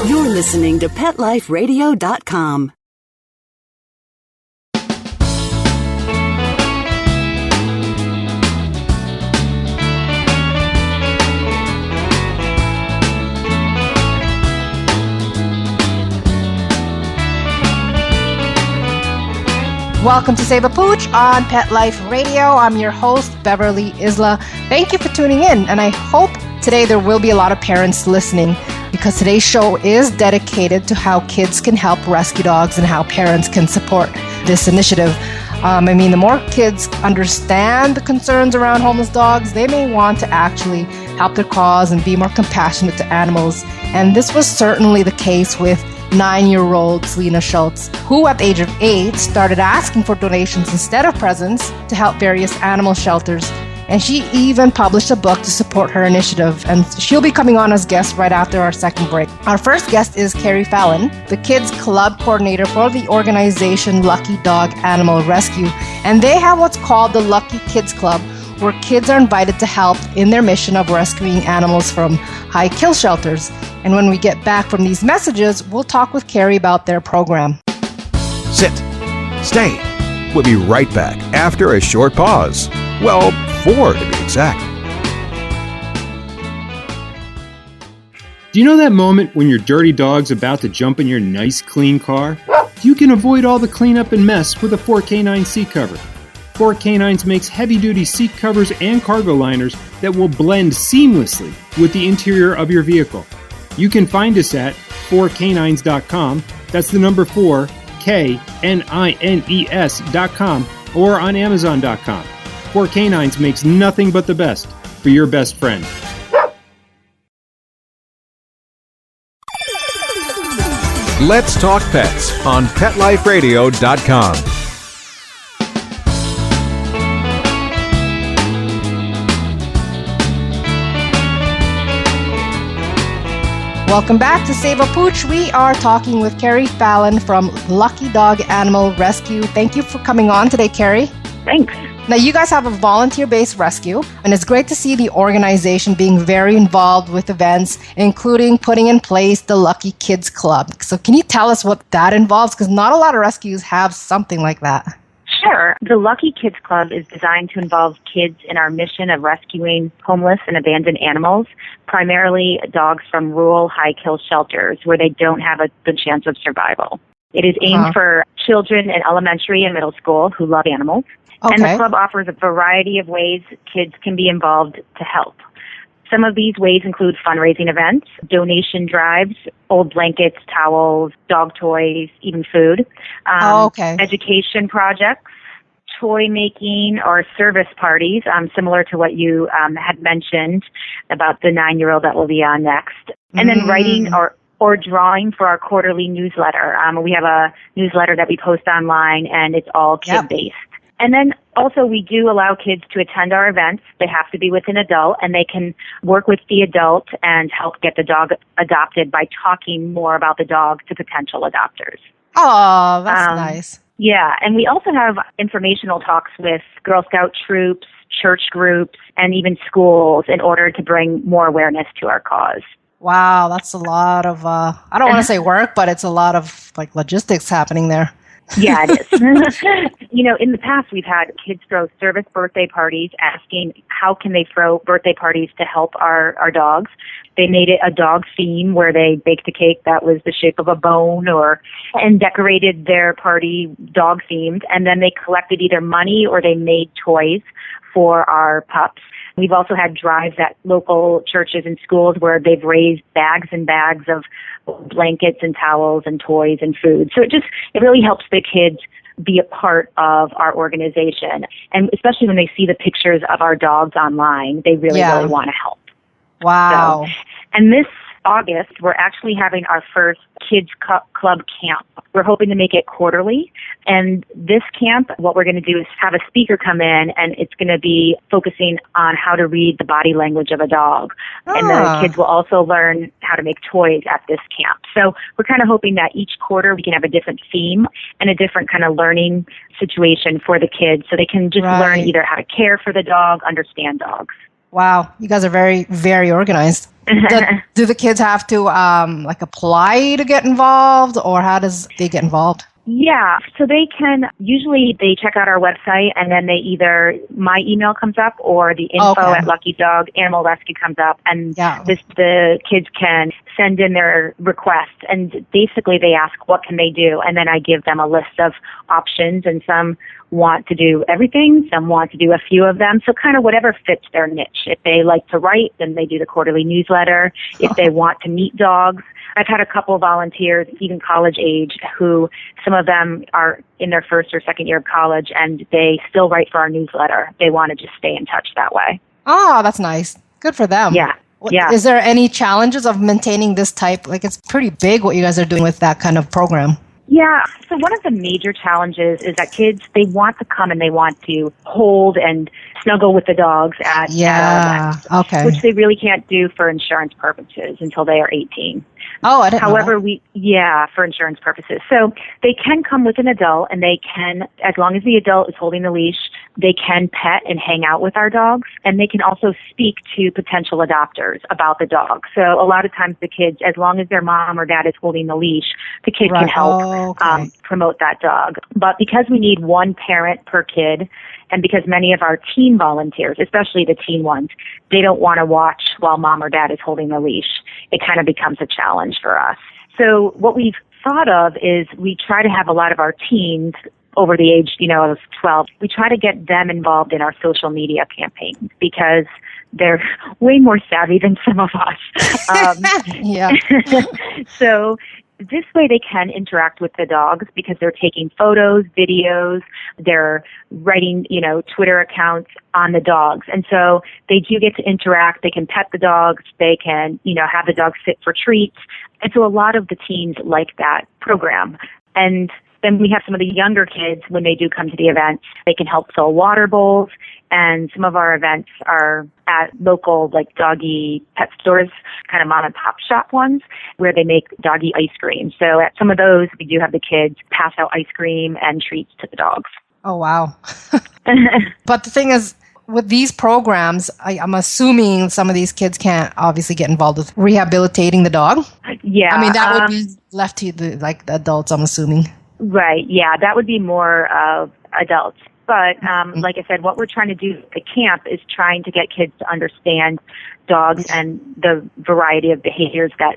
You're listening to PetLifeRadio.com. Welcome to Save a Pooch on Pet Life Radio. I'm your host, Beverly Isla. Thank you for tuning in, and I hope today there will be a lot of parents listening because today's show is dedicated to how kids can help rescue dogs and how parents can support this initiative. The more kids understand the concerns around homeless dogs, they may want to actually help their cause and be more compassionate to animals. And this was certainly the case with 9-year-old Selena Schultz, who at the age of 8 started asking for donations instead of presents to help various animal shelters. And she even published a book to support her initiative. And she'll be coming on as guest right after our second break. Our first guest is Carrie Fallon, the Kids Club Coordinator for the organization Lucky Dog Animal Rescue. And they have what's called the Lucky Kids Club, where kids are invited to help in their mission of rescuing animals from high kill shelters. And when we get back from these messages, we'll talk with Carrie about their program. Sit. Stay. We'll be right back after a short pause. Well, 4 to be exact. Do you know that moment when your dirty dog's about to jump in your nice, clean car? You can avoid all the cleanup and mess with a 4K9 seat cover. 4K9s makes heavy-duty seat covers and cargo liners that will blend seamlessly with the interior of your vehicle. You can find us at 4K9s.com. That's the number 4, KNINES.com, or on Amazon.com. 4K9s makes nothing but the best for your best friend. Let's talk pets on PetLifeRadio.com. Welcome back to Save a Pooch. We are talking with Carrie Fallon from Lucky Dog Animal Rescue. Thank you for coming on today, Carrie. Thanks. Now, you guys have a volunteer-based rescue, and it's great to see the organization being very involved with events, including putting in place the Lucky Kids Club. So can you tell us what that involves? Because not a lot of rescues have something like that. Sure. The Lucky Kids Club is designed to involve kids in our mission of rescuing homeless and abandoned animals, primarily dogs from rural high-kill shelters where they don't have a good chance of survival. It is aimed for children in elementary and middle school who love animals. Okay. And the club offers a variety of ways kids can be involved to help. Some of these ways include fundraising events, donation drives, old blankets, towels, dog toys, even food, education projects, toy making, or service parties, similar to what you had mentioned about the 9-year-old that will be on next. And then writing or drawing for our quarterly newsletter. We have a newsletter that we post online, and it's all kid-based. And then also we do allow kids to attend our events. They have to be with an adult, and they can work with the adult and help get the dog adopted by talking more about the dog to potential adopters. Oh, that's nice. Yeah, and we also have informational talks with Girl Scout troops, church groups, and even schools in order to bring more awareness to our cause. Wow, that's a lot of, I don't want to say work, but it's a lot of logistics happening there. Yeah, it is. In the past, we've had kids throw service birthday parties asking how can they throw birthday parties to help our dogs. They made it a dog theme where they baked a cake that was the shape of a bone and decorated their party dog themed. And then they collected either money or they made toys for our pups. We've also had drives at local churches and schools where they've raised bags and bags of blankets and towels and toys and food. So it really helps the kids be a part of our organization. And especially when they see the pictures of our dogs online, they really want to help. Wow. And this August, we're actually having our first Kids Club camp. We're hoping to make it quarterly. And this camp, what we're going to do is have a speaker come in, and it's going to be focusing on how to read the body language of a dog. And the kids will also learn how to make toys at this camp. So we're kind of hoping that each quarter we can have a different theme and a different kind of learning situation for the kids so they can just learn either how to care for the dog, understand dogs. Wow, you guys are very, very organized. Do the kids have to like apply to get involved, or how does they get involved? Yeah, so usually they check out our website and then either my email comes up or the info at Lucky Dog Animal Rescue comes up, and the kids can send in their request, and basically they ask what can they do, and then I give them a list of options, and some want to do everything, some want to do a few of them, so kind of whatever fits their niche. If they like to write, then they do the quarterly newsletter. If they want to meet dogs, I've had a couple of volunteers, even college age, who some of them are in their first or second year of college, and they still write for our newsletter. They want to just stay in touch that way. Oh, that's nice. Good for them. Yeah. Yeah. Is there any challenges of maintaining this type? Like, it's pretty big what you guys are doing with that kind of program. Yeah. So one of the major challenges is that kids, they want to come and they want to hold and snuggle with the dogs at our events, which they really can't do for insurance purposes until they are 18. Oh, I didn't know However, that. for insurance purposes. So they can come with an adult, and they can, as long as the adult is holding the leash, they can pet and hang out with our dogs, and they can also speak to potential adopters about the dog. So a lot of times the kids, as long as their mom or dad is holding the leash, the kid can help promote that dog. But because we need one parent per kid, and because many of our teen volunteers, especially the teen ones, they don't want to watch while mom or dad is holding the leash, it kind of becomes a challenge for us. So what we've thought of is we try to have a lot of our teens over the age, of 12. We try to get them involved in our social media campaigns because they're way more savvy than some of us. Yeah. So this way they can interact with the dogs because they're taking photos, videos, they're writing, Twitter accounts on the dogs. And so they do get to interact. They can pet the dogs. They can, have the dogs sit for treats. And so a lot of the teens like that program. And then we have some of the younger kids, when they do come to the events, they can help fill water bowls. And some of our events are at local, doggy pet stores, kind of mom and pop shop ones, where they make doggy ice cream. So at some of those, we do have the kids pass out ice cream and treats to the dogs. Oh, wow. But the thing is, with these programs, I'm assuming some of these kids can't obviously get involved with rehabilitating the dog. Yeah. I mean, that would be left to the adults, I'm assuming. Right. Yeah, that would be more of adults. But like I said, what we're trying to do at the camp is trying to get kids to understand dogs and the variety of behaviors that,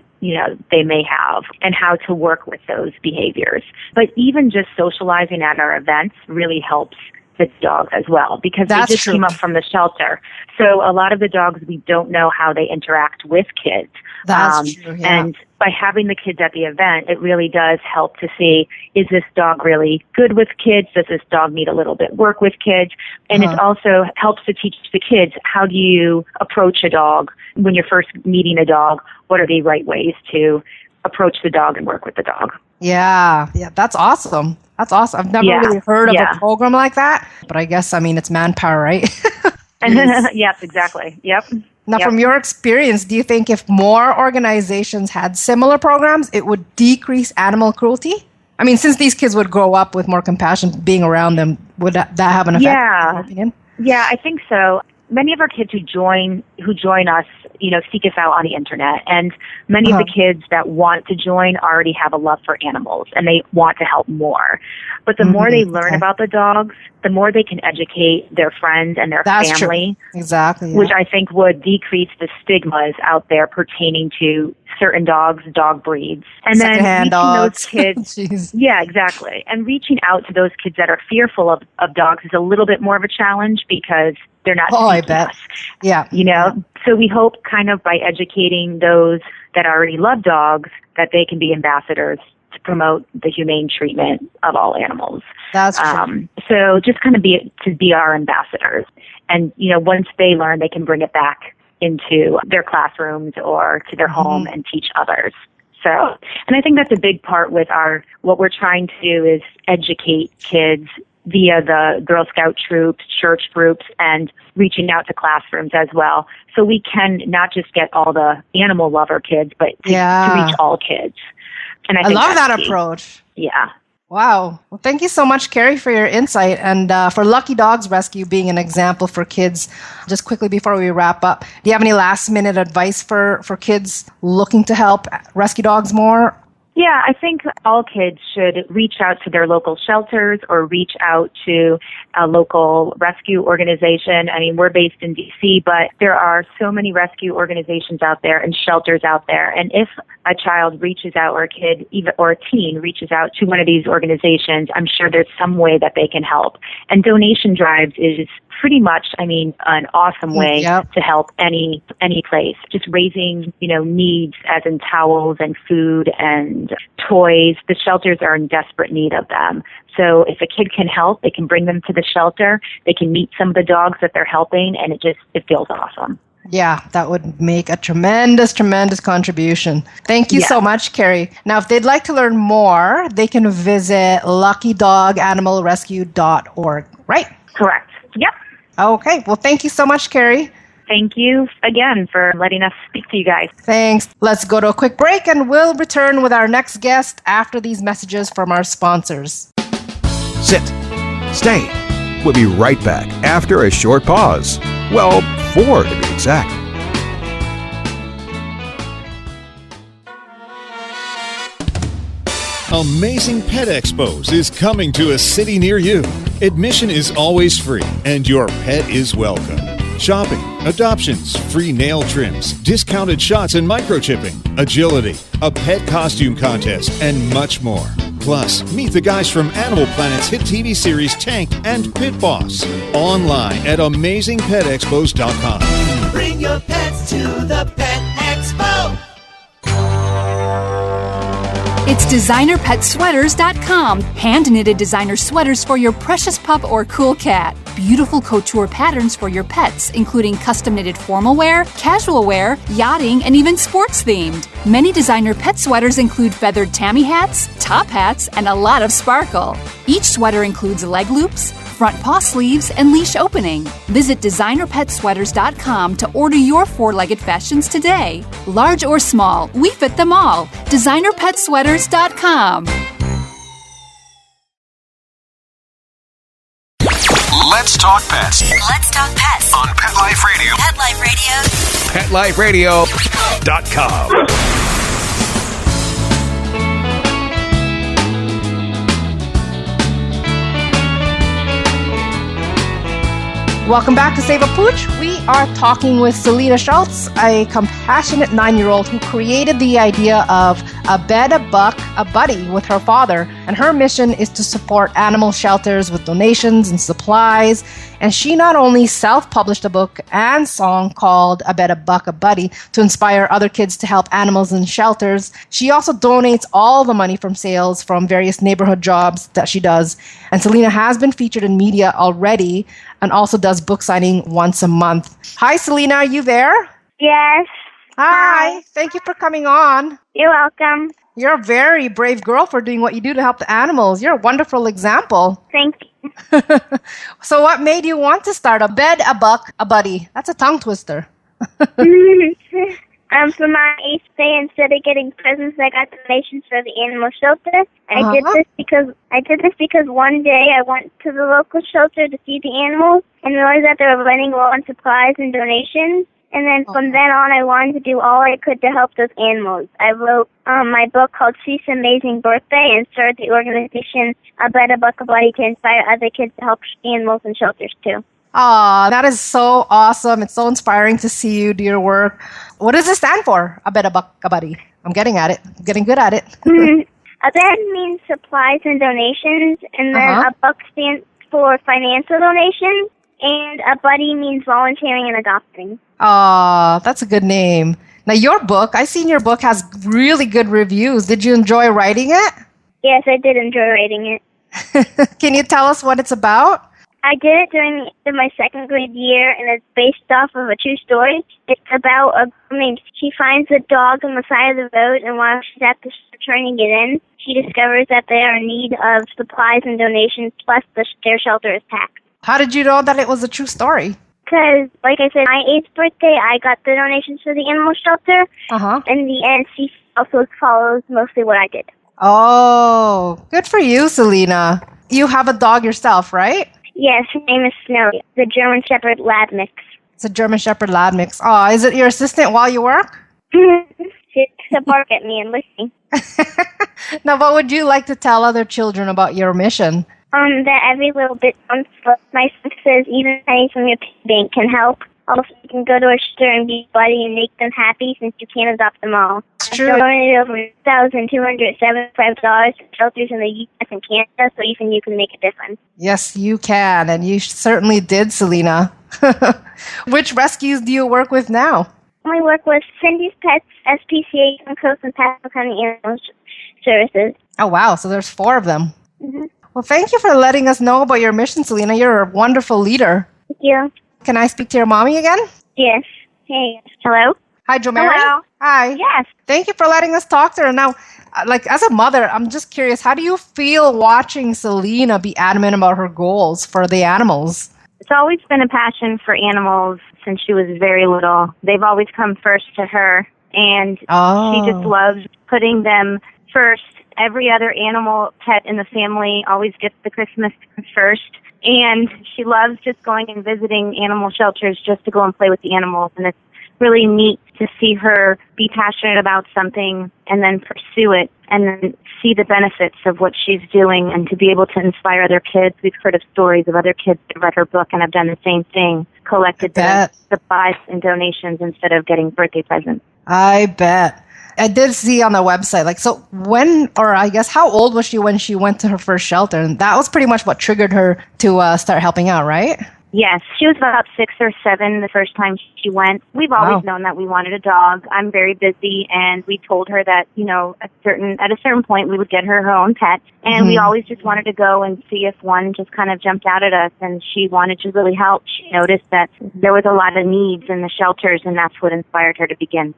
they may have and how to work with those behaviors. But even just socializing at our events really helps the dogs as well because they just came up from the shelter. So a lot of the dogs, we don't know how they interact with kids. That's true, yeah. And by having the kids at the event, it really does help to see, is this dog really good with kids? Does this dog need a little bit work with kids? And it also helps to teach the kids, how do you approach a dog when you're first meeting a dog? What are the right ways to approach the dog and work with the dog? Yeah, that's awesome. That's awesome. I've never really heard of a program like that, but I guess, it's manpower, right? Yes, exactly. Yep. Now, from your experience, do you think if more organizations had similar programs, it would decrease animal cruelty? I mean, since these kids would grow up with more compassion being around them, would that have an effect, in your opinion? Yeah, I think so. Many of our kids who join us, seek us out on the internet. And many of the kids that want to join already have a love for animals and they want to help more. But the more they learn about the dogs, the more they can educate their friends and their family. True. Exactly. Yeah. Which I think would decrease the stigmas out there pertaining to certain dogs, dog breeds. And then reaching those kids. Yeah, exactly. And reaching out to those kids that are fearful of dogs is a little bit more of a challenge because they're not I bet. Us. Yeah. So we hope kind of by educating those that already love dogs that they can be ambassadors to promote the humane treatment of all animals. That's true. So just kind of be our ambassadors. And, once they learn, they can bring it back into their classrooms or to their home and teach others. So, and I think that's a big part with what we're trying to do is educate kids via the Girl Scout troops, church groups, and reaching out to classrooms as well. So we can not just get all the animal lover kids, but to reach all kids. And I think love that key. Approach. Yeah. Wow. Well, thank you so much, Carrie, for your insight and for Lucky Dogs Rescue being an example for kids. Just quickly before we wrap up, do you have any last-minute advice for kids looking to help rescue dogs more? Yeah, I think all kids should reach out to their local shelters or reach out to a local rescue organization. I mean, we're based in D.C., but there are so many rescue organizations out there and shelters out there. And if a child reaches out or a kid even or a teen reaches out to one of these organizations, I'm sure there's some way that they can help. And donation drives is pretty much, an awesome way to help any place. Just raising, needs as in towels and food and toys. The shelters are in desperate need of them. So if a kid can help, they can bring them to the shelter. They can meet some of the dogs that they're helping, and it feels awesome. Yeah, that would make a tremendous, tremendous contribution. Thank you so much, Carrie. Now, if they'd like to learn more, they can visit luckydoganimalrescue.org, right? Correct. Yep. Okay. Well, thank you so much, Carrie. Thank you again for letting us speak to you guys. Thanks. Let's go to a quick break, and we'll return with our next guest after these messages from our sponsors. Sit. Stay. We'll be right back after a short pause. Well, 4 to be exact. Amazing Pet Expos is coming to a city near you. Admission is always free, and your pet is welcome. Shopping, adoptions, free nail trims, discounted shots and microchipping, agility, a pet costume contest, and much more. Plus, meet the guys from Animal Planet's hit TV series Tank and Pit Boss. Online at AmazingPetExpos.com. Bring your pets to the Pet Expo. It's DesignerPetSweaters.com. Hand-knitted designer sweaters for your precious pup or cool cat. Beautiful couture patterns for your pets, including custom-knitted formal wear, casual wear, yachting, and even sports-themed. Many designer pet sweaters include feathered tammy hats, top hats, and a lot of sparkle. Each sweater includes leg loops, front paw sleeves, and leash opening. Visit DesignerPetSweaters.com to order your four-legged fashions today. Large or small, we fit them all. DesignerPetSweaters.com. Let's talk pets Let's talk pets on Pet Life Radio. Pet Life Radio. PetLifeRadio.com. Welcome back to Save a Pooch. We are talking with Selena Schultz, a compassionate 9-year-old who created the idea of a bed, a buck, a buddy with her father. And her mission is to support animal shelters with donations and supplies. And she not only self-published a book and song called A Bed, a Buck, a Buddy to inspire other kids to help animals in shelters, she also donates all the money from sales from various neighborhood jobs that she does. And Selena has been featured in media already and also does book signing once a month. Hi, Selena, are you there? Yes. Hi. Thank you for coming on. You're welcome. You're a very brave girl for doing what you do to help the animals. You're a wonderful example. Thank you. So what made you want to start a bed, a buck, a buddy? That's a tongue twister. For my 8th day, instead of getting presents, I got donations for the animal shelter. I did this because one day I went to the local shelter to feed the animals and realized that they were running low on supplies and donations. And then from then on, I wanted to do all I could to help those animals. I wrote my book called She's Amazing Birthday and started the organization A Bed, a Buck, a Buddy to inspire other kids to help animals in shelters too. Aw, that is so awesome. It's so inspiring to see you do your work. What does it stand for? A bed, a buck, a buddy. I'm getting at it. I'm getting good at it. A bed means supplies and donations, and then a buck stands for financial donations, and a buddy means volunteering and adopting. Aw, that's a good name. Now, your book, I've seen your book has really good reviews. Did you enjoy writing it? Yes, I did enjoy writing it. Can you tell us what it's about? I did it during my 2nd grade year, and it's based off of a true story. It's about a girl named, she finds a dog on the side of the road, and while she's at the store trying to get in, she discovers that they are in need of supplies and donations, plus their shelter is packed. How did you know that it was a true story? Because, like I said, my 8th birthday, I got the donations for the animal shelter. In the end, she also follows mostly what I did. Oh, good for you, Selena. You have a dog yourself, right? Yes, her name is Snow, the German Shepherd Lab mix. It's a German Shepherd Lab mix. Oh, is it your assistant while you work? She takes a bark at me and listening. Now, what would you like to tell other children about your mission? That every little bit counts. My son says even pennies from your piggy bank can help. Also, you can go to a store and be a buddy and make them happy since you can't adopt them all. It's true. I've donated over $1,275 to shelters in the U.S. and Canada, so even you can make a difference. Yes, you can, and you certainly did, Selena. Which rescues do you work with now? I work with Cindy's Pets, SPCA, Coast and Pasco County Animal Services. Oh, wow. So there's 4 of them. Mm-hmm. Well, thank you for letting us know about your mission, Selena. You're a wonderful leader. Thank you. Can I speak to your mommy again? Yes. Hey. Hello? Hi, Jo Mary. Hello. Hi. Yes. Thank you for letting us talk to her. Now, as a mother, I'm just curious, how do you feel watching Selena be adamant about her goals for the animals? It's always been a passion for animals since she was very little. They've always come first to her, and she just loves putting them first. Every other animal pet in the family always gets the Christmas first, and she loves just going and visiting animal shelters just to go and play with the animals, and it's really neat to see her be passionate about something and then pursue it and then see the benefits of what she's doing and to be able to inspire other kids. We've heard of stories of other kids that read her book and have done the same thing, collected the supplies and donations instead of getting birthday presents. I bet. I did see on the website, how old was she when she went to her first shelter? And that was pretty much what triggered her to start helping out, right? Yes, she was about 6 or 7 the first time she went. We've always known that we wanted a dog. I'm very busy, and we told her that, at a certain point we would get her own pet. And we always just wanted to go and see if one just kind of jumped out at us, and she wanted to really help. She noticed that there was a lot of needs in the shelters, and that's what inspired her to begin.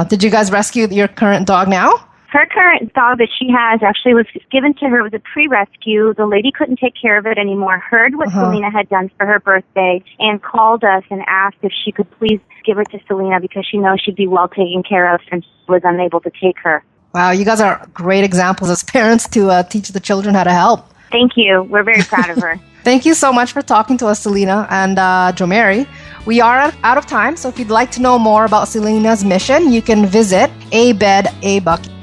Did you guys rescue your current dog now? Her current dog that she has actually was given to her. It was a pre-rescue. The lady couldn't take care of it anymore, heard what Selena had done for her birthday, and called us and asked if she could please give her to Selena because she knows she'd be well taken care of since she was unable to take her. Wow, you guys are great examples as parents to teach the children how to help. Thank you. We're very proud of her. Thank you so much for talking to us, Selena and Jo Mary. We are out of time, so if you'd like to know more about Selena's mission, you can visit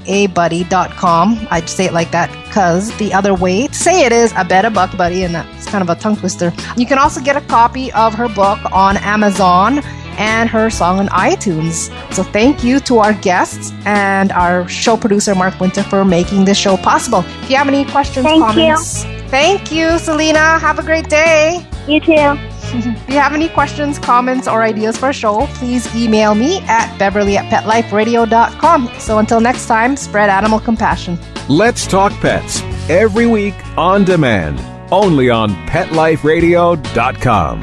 abuddy.com. I'd say it like that because the other way to say it is a bed, a buck, buddy, and that's kind of a tongue twister. You can also get a copy of her book on Amazon and her song on iTunes. So thank you to our guests and our show producer, Mark Winter, for making this show possible. If you have any questions, comments... Thank you, Selena. Have a great day. You too. If you have any questions, comments, or ideas for a show, please email me at beverly@petliferadio.com. So until next time, spread animal compassion. Let's Talk Pets, every week on demand, only on PetLifeRadio.com.